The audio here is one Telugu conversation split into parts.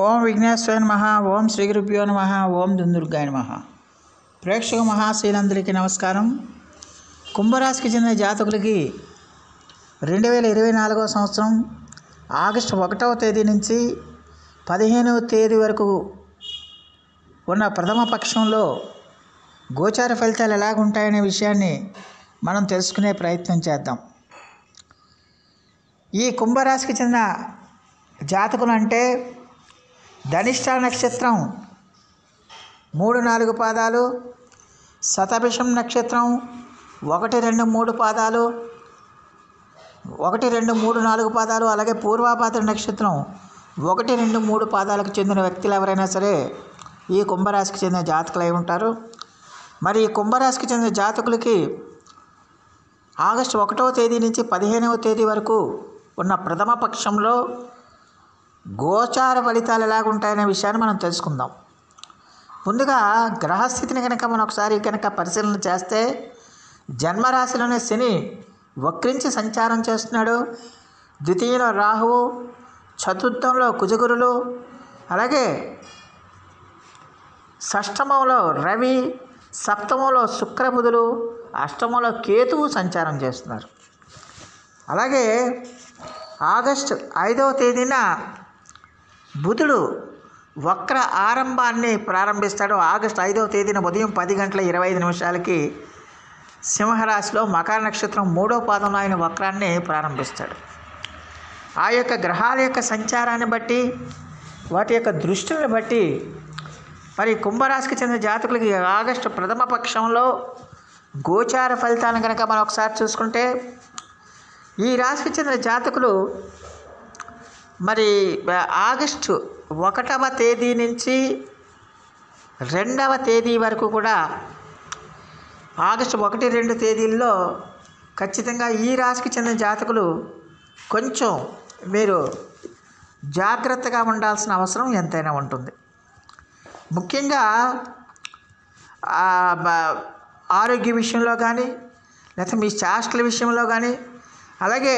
ఓం విఘ్నేశ్వరాయ నమః. ఓం శ్రీ గురుభ్యో నమః. ఓం దుందుర్గాయ నమః. ప్రేక్షక మహాశీలందరికీ నమస్కారం. కుంభరాశికి చెందిన జాతకులకి 2024 సంవత్సరం ఆగస్టు 1వ తేదీ నుంచి 15వ తేదీ వరకు ఉన్న ప్రథమ పక్షంలో గోచార ఫలితాలు ఎలాగుంటాయనే విషయాన్ని మనం తెలుసుకునే ప్రయత్నం చేద్దాం. ఈ కుంభరాశికి చెందిన జాతకులు అంటే ధనిష్ట నక్షత్రం 3-4 పాదాలు, శతభిషం నక్షత్రం 1-2-3 పాదాలు, 1-2-3-4 పాదాలు, అలాగే పూర్వాభాద్ర నక్షత్రం 1-2-3 పాదాలకు చెందిన వ్యక్తులు ఎవరైనా సరే ఈ కుంభరాశికి చెందిన జాతకులు అయి ఉంటారు. మరి ఈ కుంభరాశికి చెందిన జాతకులకి ఆగస్టు 1వ తేదీ నుంచి 15వ తేదీ వరకు ఉన్న ప్రథమ పక్షంలో గోచార ఫలితాలు ఎలాగుంటాయనే విషయాన్ని మనం తెలుసుకుందాం. ముందుగా గ్రహస్థితిని కనుక మనం ఒకసారి కనుక పరిశీలన చేస్తే జన్మరాశిలోనే శని వక్రించి సంచారం చేస్తున్నాడు. ద్వితీయంలో రాహువు, చతుర్థంలో కుజగురులు, అలాగే షష్టమంలో రవి, సప్తమంలో శుక్రబుధులు, అష్టమంలో కేతువు సంచారం చేస్తున్నారు. అలాగే ఆగస్టు 5వ తేదీన బుధుడు వక్ర ఆరంభాన్ని ప్రారంభిస్తాడు. ఆగస్టు 5వ తేదీన ఉదయం 10:25 సింహరాశిలో మకర నక్షత్రం 3వ పాదంలో ఆయన వక్రాన్ని ప్రారంభిస్తాడు. ఆ యొక్క గ్రహాల యొక్క సంచారాన్ని బట్టి, వాటి యొక్క దృష్టిని బట్టి మరి కుంభరాశికి చెందిన జాతకులకి ఆగస్టు ప్రథమ పక్షంలో గోచార ఫలితాలను కనుక మనం ఒకసారి చూసుకుంటే ఈ రాశికి చెందిన జాతకులు మరి ఆగస్టు 1వ తేదీ నుంచి 2వ తేదీ వరకు కూడా ఆగస్టు 1-2 తేదీల్లో ఖచ్చితంగా ఈ రాశికి చెందిన జాతకులు కొంచెం మీరు జాగ్రత్తగా ఉండాల్సిన అవసరం ఎంతైనా ఉంటుంది. ముఖ్యంగా ఆరోగ్య విషయంలో కానీ, లేకపోతే మీ చేష్టల విషయంలో కానీ, అలాగే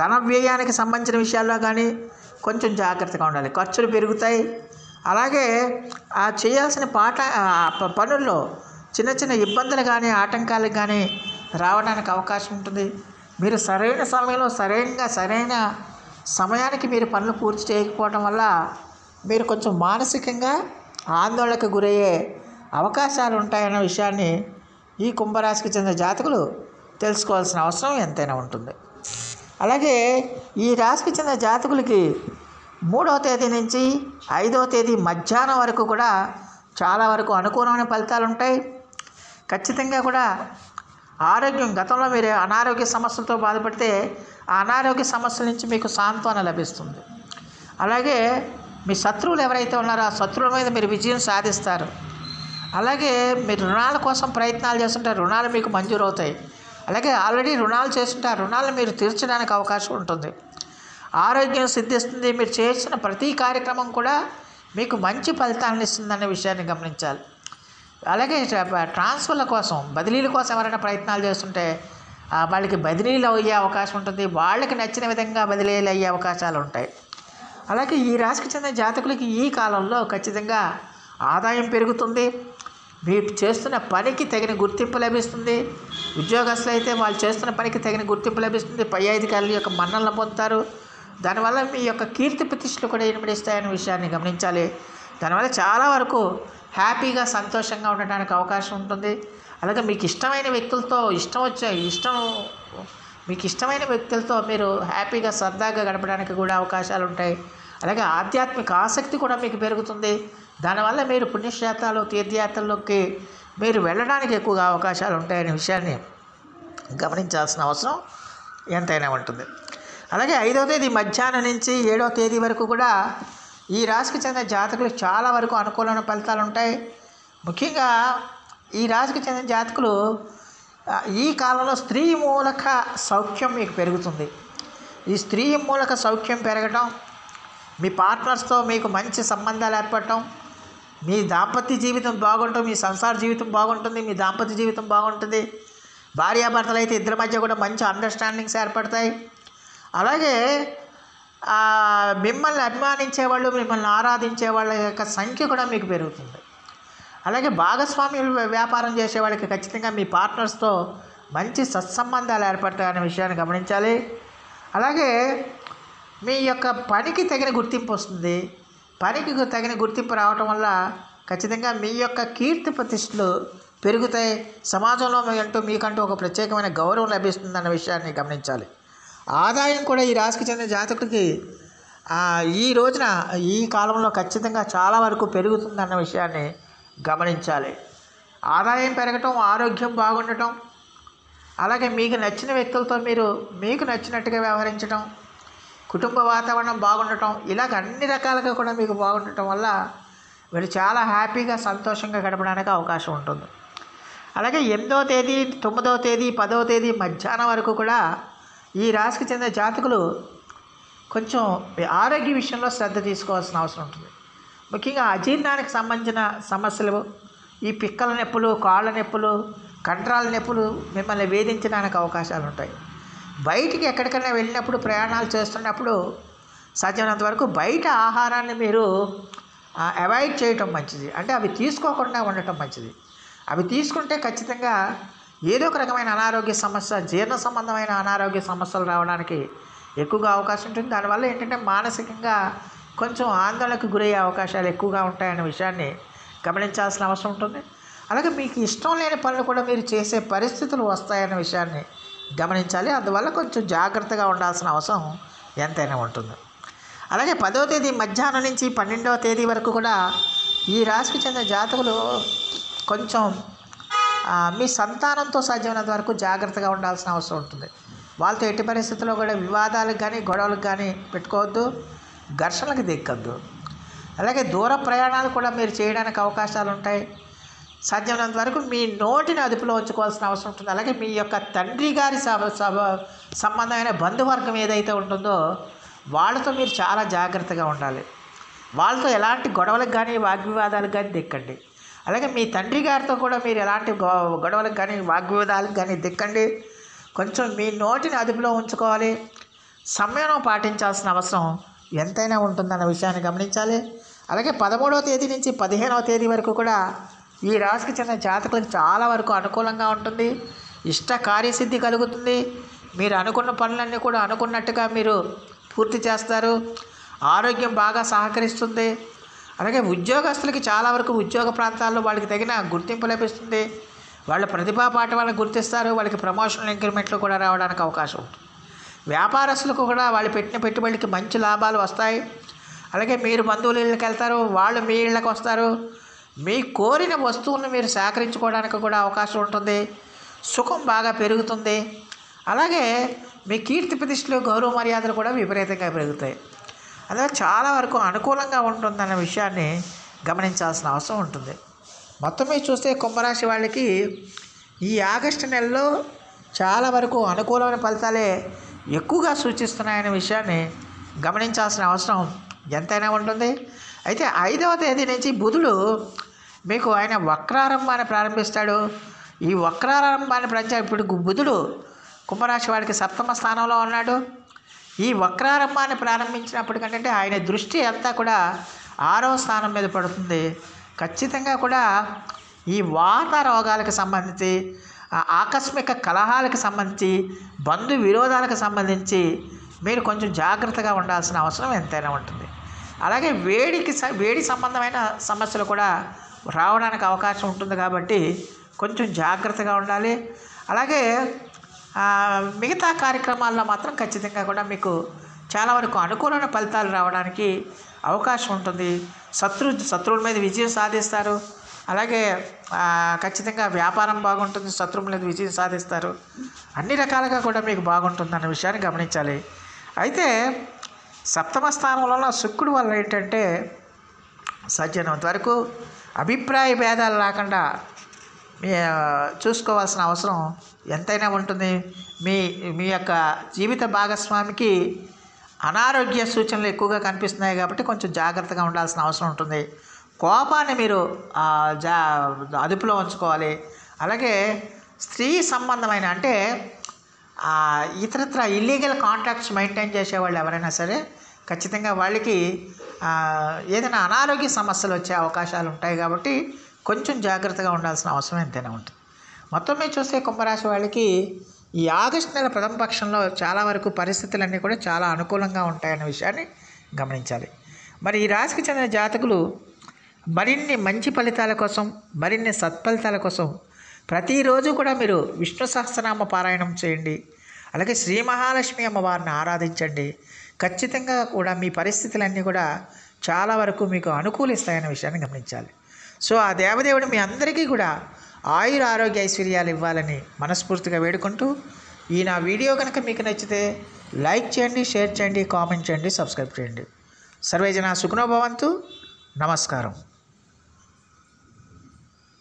ధన వ్యయానికి సంబంధించిన విషయాల్లో కానీ కొంచెం జాగ్రత్తగా ఉండాలి. ఖర్చులు పెరుగుతాయి. అలాగే చేయాల్సిన పనుల్లో చిన్న చిన్న ఇబ్బందులు కానీ, ఆటంకాలు కానీ రావడానికి అవకాశం ఉంటుంది. మీరు సరైన సమయంలో సరైన సమయానికి మీరు పనులు పూర్తి చేయకపోవడం వల్ల మీరు కొంచెం మానసికంగా ఆందోళనకు గురయ్యే అవకాశాలు ఉంటాయన్న విషయాన్ని ఈ కుంభరాశికి చెందిన జాతకులు తెలుసుకోవాల్సిన అవసరం ఎంతైనా ఉంటుంది. అలాగే ఈ రాశికి చెందిన జాతకులకి 3వ తేదీ నుంచి 5వ తేదీ మధ్యాహ్నం వరకు కూడా చాలా వరకు అనుకూలమైన ఫలితాలు ఉంటాయి. ఖచ్చితంగా కూడా ఆరోగ్యం, గతంలో మీరు అనారోగ్య సమస్యలతో బాధపడితే ఆ అనారోగ్య సమస్యల నుంచి మీకు సాంత్వన లభిస్తుంది. అలాగే మీ శత్రువులు ఎవరైతే ఉన్నారో ఆ శత్రువుల మీద మీరు విజయం సాధిస్తారు. అలాగే మీరు రుణాల కోసం ప్రయత్నాలు చేస్తుంటే రుణాలు మీకు మంజూరు అవుతాయి. అలాగే ఆల్రెడీ రుణాలు చేస్తుంటే ఆ రుణాలను మీరు తీర్చడానికి అవకాశం ఉంటుంది. ఆరోగ్యం సిద్ధిస్తుంది. మీరు చేసిన ప్రతి కార్యక్రమం కూడా మీకు మంచి ఫలితాలను ఇస్తుందనే విషయాన్ని గమనించాలి. అలాగే ట్రాన్స్ఫర్ల కోసం, బదిలీల కోసం ఎవరైనా ప్రయత్నాలు చేస్తుంటే వాళ్ళకి బదిలీలు అయ్యే అవకాశం ఉంటుంది. వాళ్ళకి నచ్చిన విధంగా బదిలీలు అయ్యే అవకాశాలు ఉంటాయి. అలాగే ఈ రాశికి చెందిన జాతకులకి ఈ కాలంలో ఖచ్చితంగా ఆదాయం పెరుగుతుంది. మీరు చేస్తున్న పనికి తగిన గుర్తింపు లభిస్తుంది. ఉద్యోగస్తులు అయితే వాళ్ళు చేస్తున్న పనికి తగిన గుర్తింపు లభిస్తుంది. పై అధికారుల యొక్క మన్ననలు పొందుతారు. దానివల్ల మీ యొక్క కీర్తి ప్రతిష్టలు కూడా ఇనుమడిస్తాయనే విషయాన్ని గమనించాలి. దానివల్ల చాలా వరకు హ్యాపీగా, సంతోషంగా ఉండడానికి అవకాశం ఉంటుంది. అలాగే మీకు ఇష్టమైన వ్యక్తులతో మీరు హ్యాపీగా సరదాగా గడపడానికి కూడా అవకాశాలు ఉంటాయి. అలాగే ఆధ్యాత్మిక ఆసక్తి కూడా మీకు పెరుగుతుంది. దానివల్ల మీరు పుణ్యక్షేత్రాలు, తీర్థయాత్రల్లోకి మీరు వెళ్ళడానికి ఎక్కువగా అవకాశాలు ఉంటాయనే విషయాన్ని గమనించాల్సిన అవసరం ఎంతైనా ఉంటుంది. అలాగే 5వ తేదీ మధ్యాహ్నం నుంచి 7వ తేదీ వరకు కూడా ఈ రాశికి చెందిన జాతకులకు చాలా వరకు అనుకూలమైన ఫలితాలు ఉంటాయి. ముఖ్యంగా ఈ రాశికి చెందిన జాతకులు ఈ కాలంలో స్త్రీ మూలక సౌఖ్యం మీకు పెరుగుతుంది. ఈ స్త్రీ మూలక సౌఖ్యం పెరగటం, మీ పార్ట్నర్స్తో మీకు మంచి సంబంధాలు ఏర్పడటం, మీ దాంపత్య జీవితం బాగుంటుంది, మీ సంసార జీవితం బాగుంటుంది, మీ దాంపత్య జీవితం బాగుంటుంది. భార్యాభర్తలు అయితే ఇద్దరి మధ్య కూడా మంచి అండర్స్టాండింగ్స్ ఏర్పడతాయి. అలాగే మిమ్మల్ని అభిమానించేవాళ్ళు, మిమ్మల్ని ఆరాధించే వాళ్ళ యొక్క సంఖ్య కూడా మీకు పెరుగుతుంది. అలాగే భాగస్వామ్యులు వ్యాపారం చేసే వాళ్ళకి ఖచ్చితంగా మీ పార్ట్నర్స్తో మంచి సత్సంబంధాలు ఏర్పడతాయనే విషయాన్ని గమనించాలి. అలాగే మీ యొక్క పనికి తగిన గుర్తింపు వస్తుంది. పనికి తగిన గుర్తింపు రావటం వల్ల ఖచ్చితంగా మీ యొక్క కీర్తి ప్రతిష్టలు పెరుగుతాయి. సమాజంలో మీకంటూ ఒక ప్రత్యేకమైన గౌరవం లభిస్తుందన్న విషయాన్ని గమనించాలి. ఆదాయం కూడా ఈ రాశికి చెందిన జాతకుడికి ఈ రోజున ఈ కాలంలో ఖచ్చితంగా చాలా వరకు పెరుగుతుందన్న విషయాన్ని గమనించాలి. ఆదాయం పెరగటం, ఆరోగ్యం బాగుండటం, అలాగే మీకు నచ్చిన వ్యక్తులతో మీకు నచ్చినట్టుగా వ్యవహరించడం, కుటుంబ వాతావరణం బాగుండటం, ఇలాగ అన్ని రకాలుగా కూడా మీకు బాగుండటం వల్ల మీరు చాలా హ్యాపీగా సంతోషంగా గడపడానికి అవకాశం ఉంటుంది. అలాగే 8వ తేదీ, 9వ తేదీ, 10వ తేదీ మధ్యాహ్నం వరకు కూడా ఈ రాశికి చెందిన జాతకులు కొంచెం ఆరోగ్య విషయంలో శ్రద్ధ తీసుకోవాల్సిన అవసరం ఉంటుంది. ముఖ్యంగా అజీర్ణానికి సంబంధించిన సమస్యలు, ఈ పిక్కల నొప్పులు, కాళ్ళ నొప్పులు, కండరాల నొప్పులు మిమ్మల్ని వేధించడానికి అవకాశాలు ఉంటాయి. బయటికి ఎక్కడికైనా వెళ్ళినప్పుడు, ప్రయాణాలు చేస్తున్నప్పుడు సాధ్యమైనంత వరకు బయట ఆహారాన్ని మీరు అవాయిడ్ చేయటం మంచిది. అంటే అవి తీసుకోకుండా ఉండటం మంచిది. అవి తీసుకుంటే ఖచ్చితంగా ఏదో ఒక రకమైన అనారోగ్య సమస్య, జీర్ణ సంబంధమైన అనారోగ్య సమస్యలు రావడానికి ఎక్కువగా అవకాశం ఉంటుంది. దానివల్ల ఏంటంటే మానసికంగా కొంచెం ఆందోళనకు గురయ్యే అవకాశాలు ఎక్కువగా ఉంటాయనే విషయాన్ని గమనించాల్సిన అవసరం ఉంటుంది. అలాగే మీకు ఇష్టం లేని పనులు కూడా మీరు చేసే పరిస్థితులు వస్తాయనే విషయాన్ని గమనించాలి. అందువల్ల కొంచెం జాగ్రత్తగా ఉండాల్సిన అవసరం ఎంతైనా ఉంటుంది. అలాగే 10వ తేదీ మధ్యాహ్నం నుంచి 12వ తేదీ వరకు కూడా ఈ రాశికి చెందిన జాతకులు కొంచెం మీ సంతానంతో సాధ్యమైనంత వరకు జాగ్రత్తగా ఉండాల్సిన అవసరం ఉంటుంది. వాళ్ళతో ఎట్టి పరిస్థితుల్లో కూడా వివాదాలకు కానీ, గొడవలకు కానీ పెట్టుకోవద్దు, ఘర్షణలకు దిక్కద్దు. అలాగే దూర ప్రయాణాలు కూడా మీరు చేయడానికి అవకాశాలు ఉంటాయి. సాధ్యమైనంత వరకు మీ నోటిని అదుపులో ఉంచుకోవాల్సిన అవసరం ఉంటుంది. అలాగే మీ యొక్క తండ్రి గారి సంబంధమైన బంధువర్గం ఏదైతే ఉంటుందో వాళ్ళతో మీరు చాలా జాగ్రత్తగా ఉండాలి. వాళ్ళతో ఎలాంటి గొడవలకు కానీ, వాగ్వివాదాలకు కానీ దిక్కండి. అలాగే మీ తండ్రి గారితో కూడా మీరు ఎలాంటి గొడవలకు కానీ, వాగ్వివాదాలకు కానీ దిక్కండి. కొంచెం మీ నోటిని అదుపులో ఉంచుకోవాలి. సంయమనం పాటించాల్సిన అవసరం ఎంతైనా ఉంటుందన్న విషయాన్ని గమనించాలి. అలాగే 13వ తేదీ నుంచి 15వ తేదీ వరకు కూడా ఈ రాశికి చెందిన జాతకులకు చాలా వరకు అనుకూలంగా ఉంటుంది. ఇష్ట కార్యసిద్ధి కలుగుతుంది. మీరు అనుకున్న పనులన్నీ కూడా అనుకున్నట్టుగా మీరు పూర్తి చేస్తారు. ఆరోగ్యం బాగా సహకరిస్తుంది. అలాగే ఉద్యోగస్తులకి చాలా వరకు ఉద్యోగ ప్రాంతాల్లో వాళ్ళకి తగిన గుర్తింపు లభిస్తుంది. వాళ్ళ ప్రతిభా పాఠ వాళ్ళని గుర్తిస్తారు. వాళ్ళకి ప్రమోషనల్ ఇంక్రిమెంట్లు కూడా రావడానికి అవకాశం ఉంటుంది. వ్యాపారస్తులకు కూడా వాళ్ళు పెట్టిన పెట్టుబడికి మంచి లాభాలు వస్తాయి. అలాగే మీరు బంధువుల ఇళ్ళకి వెళ్తారు, వాళ్ళు మీ ఇళ్ళకి వస్తారు. మీ కోరిన వస్తువులను మీరు సేకరించుకోవడానికి కూడా అవకాశం ఉంటుంది. సుఖం బాగా పెరుగుతుంది. అలాగే మీ కీర్తి ప్రతిష్టలు, గౌరవ మర్యాదలు కూడా విపరీతంగా పెరుగుతాయి. అలా చాలా వరకు అనుకూలంగా ఉంటుందన్న విషయాన్ని గమనించాల్సిన అవసరం ఉంటుంది. మొత్తం మీద చూస్తే కుంభరాశి వాళ్ళకి ఈ ఆగస్టు నెలలో చాలా వరకు అనుకూలమైన ఫలితాలే ఎక్కువగా సూచిస్తున్నాయనే విషయాన్ని గమనించాల్సిన అవసరం ఎంతైనా ఉంటుంది. అయితే 5వ తేదీ నుంచి బుధుడు మీకు ఆయన వక్రారంభాన్ని ప్రారంభిస్తాడు. ఈ వక్రారంభాన్ని ఇప్పుడు బుధుడు కుంభరాశి వాడికి 7వ స్థానంలో ఉన్నాడు. ఈ వక్రారంభాన్ని ప్రారంభించినప్పటికంటే ఆయన దృష్టి అంతా కూడా 6వ స్థానం మీద పడుతుంది. ఖచ్చితంగా కూడా ఈ వాత రోగాలకు సంబంధించి, ఆకస్మిక కలహాలకు సంబంధించి, బంధు విరోధాలకు సంబంధించి మీరు కొంచెం జాగ్రత్తగా ఉండాల్సిన అవసరం ఎంతైనా ఉంటుంది. అలాగే వేడి సంబంధమైన సమస్యలు కూడా రావడానికి అవకాశం ఉంటుంది. కాబట్టి కొంచెం జాగ్రత్తగా ఉండాలి. అలాగే మిగతా కార్యక్రమాల్లో మాత్రం ఖచ్చితంగా కూడా మీకు చాలా వరకు అనుకూలమైన ఫలితాలు రావడానికి అవకాశం ఉంటుంది. శత్రువుల మీద విజయం సాధిస్తారు. అలాగే ఖచ్చితంగా వ్యాపారం బాగుంటుంది, శత్రువుల మీద విజయం సాధిస్తారు. అన్ని రకాలుగా కూడా మీకు బాగుంటుంది అన్న విషయాన్ని గమనించాలి. అయితే 7వ స్థానంలో ఉన్న శుక్రుడు వల్ల ఏంటంటే సాధ్యమైనంత వరకు అభిప్రాయ భేదాలు రాకుండా చూసుకోవాల్సిన అవసరం ఎంతైనా ఉంటుంది. మీ యొక్క జీవిత భాగస్వామికి అనారోగ్య సూచనలు ఎక్కువగా కనిపిస్తున్నాయి కాబట్టి కొంచెం జాగ్రత్తగా ఉండాల్సిన అవసరం ఉంటుంది. కోపాన్ని మీరు అదుపులో ఉంచుకోవాలి. అలాగే స్త్రీ సంబంధమైన అంటే ఇతరత్ర ఇల్లీగల్ కాంటాక్ట్స్ మెయింటైన్ చేసేవాళ్ళు ఎవరైనా సరే ఖచ్చితంగా వాళ్ళకి ఏదైనా అనారోగ్య సమస్యలు వచ్చే అవకాశాలు ఉంటాయి కాబట్టి కొంచెం జాగ్రత్తగా ఉండాల్సిన అవసరం ఎంతైనా ఉంటుంది. మొత్తం మీద చూస్తే కుంభరాశి వాళ్ళకి ఈ ఆగస్టు నెల ప్రథమ పక్షంలో చాలా వరకు పరిస్థితులన్నీ కూడా చాలా అనుకూలంగా ఉంటాయనే విషయాన్ని గమనించాలి. మరి ఈ రాశికి చెందిన జాతకులు మరిన్ని మంచి ఫలితాల కోసం, మరిన్ని సత్ఫలితాల కోసం ప్రతిరోజు కూడా మీరు విష్ణు సహస్రనామ పారాయణం చేయండి. అలాగే శ్రీ మహాలక్ష్మి అమ్మవారిని ఆరాధించండి. ఖచ్చితంగా కూడా మీ పరిస్థితులన్నీ కూడా చాలా వరకు మీకు అనుకూలిస్తాయనే విషయాన్ని గమనించాలి. సో ఆ దేవదేవుడు మీ అందరికీ కూడా ఆయుర ఆరోగ్య ఐశ్వర్యాలు ఇవ్వాలని మనస్ఫూర్తిగా వేడుకుంటూ, ఈ నా వీడియో కనుక మీకు నచ్చితే లైక్ చేయండి, షేర్ చేయండి, కామెంట్ చేయండి, సబ్స్క్రైబ్ చేయండి. సర్వేజన సుఖనో భవంతు. నమస్కారం.